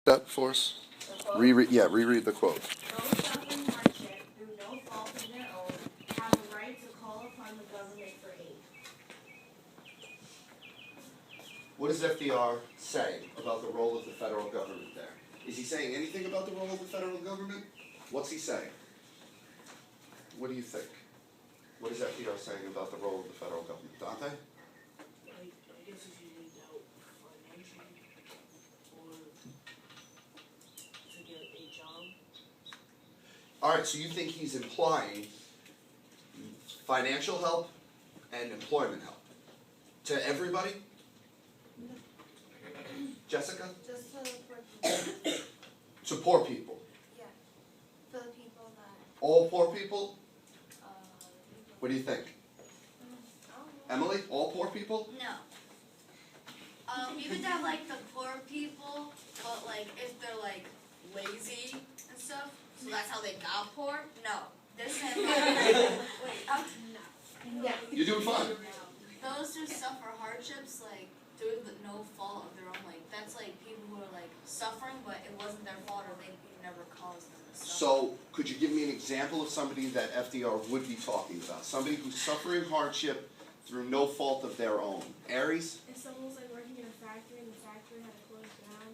that for us? Reread the quote. Those suffering hardship through no fault of their own have a right to call upon the government for aid. What does FDR say about the role of the federal government there? Is he saying anything about the role of the federal government? What's he saying? What do you think? What is FDR saying about the role of the federal government? Dante? I guess if you need help financially or to get a job. Alright, so you think he's implying financial help and employment help to everybody? Jessica? Just to the poor people. To poor people. Yeah. For the people that, All poor people? uh, What do you think? I don't know. Emily? All poor people? No. You could have like the poor people, but like if they're like lazy and stuff, so that's how they got poor. No, this is Yeah. You're doing fine. those who suffer hardships like through the no fault of their own. Like that's like people who are like suffering, but it wasn't their fault or they never caused them to suffer. So, could you give me an example of somebody that FDR would be talking about? Somebody who's suffering hardship through no fault of their own. Aries? If someone's like working in a factory and the factory had to close down.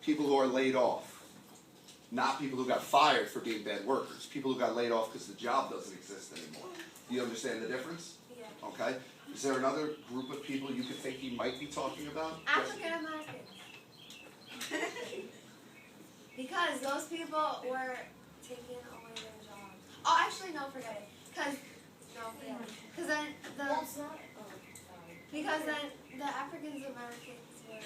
People who are laid off. Not people who got fired for being bad workers. People who got laid off because the job doesn't exist anymore. Do you understand the difference? Yeah. Okay. Is there another group of people you could think he might be talking about? African Americans. Because those people were taking away their jobs. Oh, actually, no, forget it. Because then because then the African Americans were.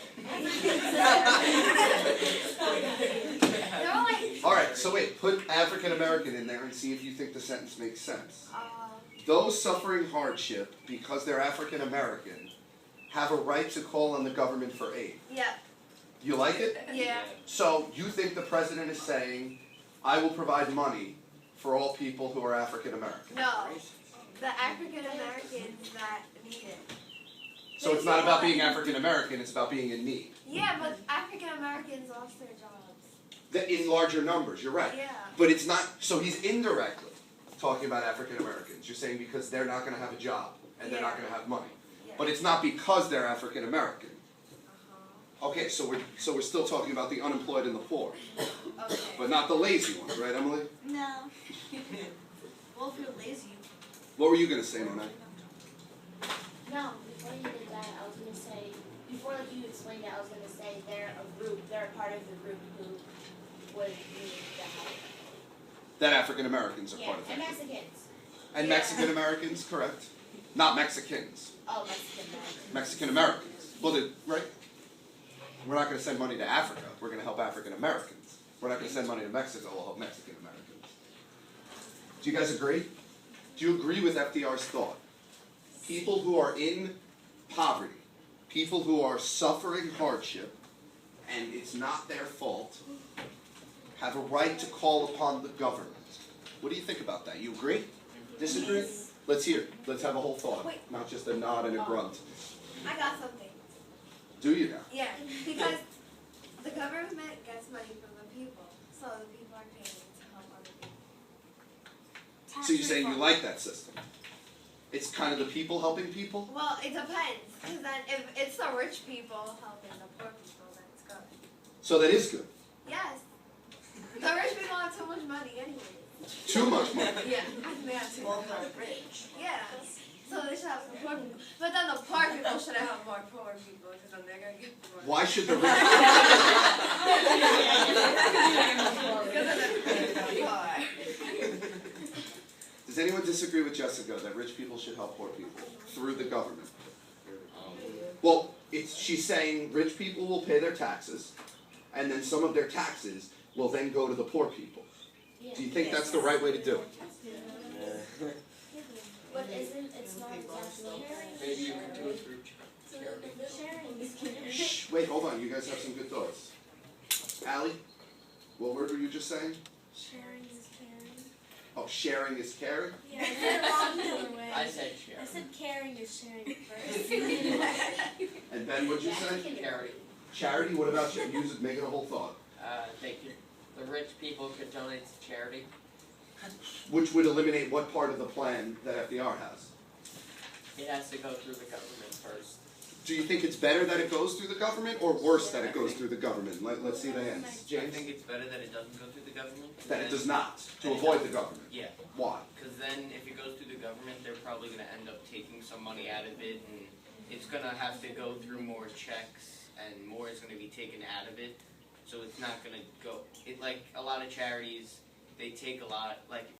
They were like. Alright, so wait, put African American in there and see if you think the sentence makes sense. Those suffering hardship because they're African American have a right to call on the government for aid. Yeah. You like it? Yeah. So you think the president is saying, I will provide money for all people who are African American? No. The African Americans that need it. So it's not about being African American, it's about being in need. Yeah, but African Americans lost their jobs. In larger numbers, you're right. Yeah. But it's not, so he's indirectly talking about African Americans. You're saying because they're not going to have a job and they're not going to have money. Yeah. But it's not because they're African American. Uh-huh. Okay, so we're still talking about the unemployed and the poor, Okay. but not the lazy ones, right, Emily? No. Well, if you're lazy. What were you going to say, Monet? No, before you did that, I was gonna say, before like you explained it, I was gonna say they're a group, they're a part of the group who would need the help. That African Americans are Yeah, part of and that. Mexicans. And Yeah. Mexican Americans, correct? Not Mexicans. Oh, Mexican Americans. Mexican Americans. Well, right? We're not going to send money to Africa. We're going to help African Americans. We're not going to send money to Mexico. We'll help Mexican Americans. Do you guys agree? Do you agree with FDR's thought? People who are in poverty, people who are suffering hardship, and it's not their fault, have a right to call upon the government. What do you think about that? You agree? Disagree? Let's hear. Let's have a whole thought, Wait. not just a nod and a grunt. I got something. Do you now? Yeah, because the government gets money from the people, so the people are paying to help other people. So you're saying you like that system? It's kind of the people helping people? Well, it depends, because then if it's the rich people helping the poor people, then it's good. So that is good. Yes. The rich people have too much money anyway. Too much money. Yeah. They have too much money. Rich. Yeah. So they should have some poor people. But then the poor people should have more poor people, because then they're going to get poor. Why should the rich? Because then they're poor. Does anyone disagree with Jessica that rich people should help poor people through the government? Well, she's saying rich people will pay their taxes, and then some of their taxes will then go to the poor people. Do you think that's the right way to do it? But it's not exactly. Maybe you can do it through Sharing is caring. Shh, wait, hold on. You guys have some good thoughts. Allie, what word were you just saying? Sharing is caring. Oh, sharing is caring? Yeah, I said it wrong the other way. I said share. I said caring is sharing first. And Ben, what'd you say? Carry. Charity, what about you? Use it, make it a whole thought. The rich people could donate to charity. Which would eliminate what part of the plan that FDR has? It has to go through the government first. Do you think it's better that it goes through the government or worse that it goes through the government? Let's see the hands. I James? think it's better that it doesn't go through the government. That it does not, to That it avoid the doesn't. government. Yeah, Why? because then if it goes through the government, they're probably going to end up taking some money out of it, and it's going to have to go through more checks, and more is going to be taken out of it. So it's not going to go. It like a lot of charities, they take a lot. Like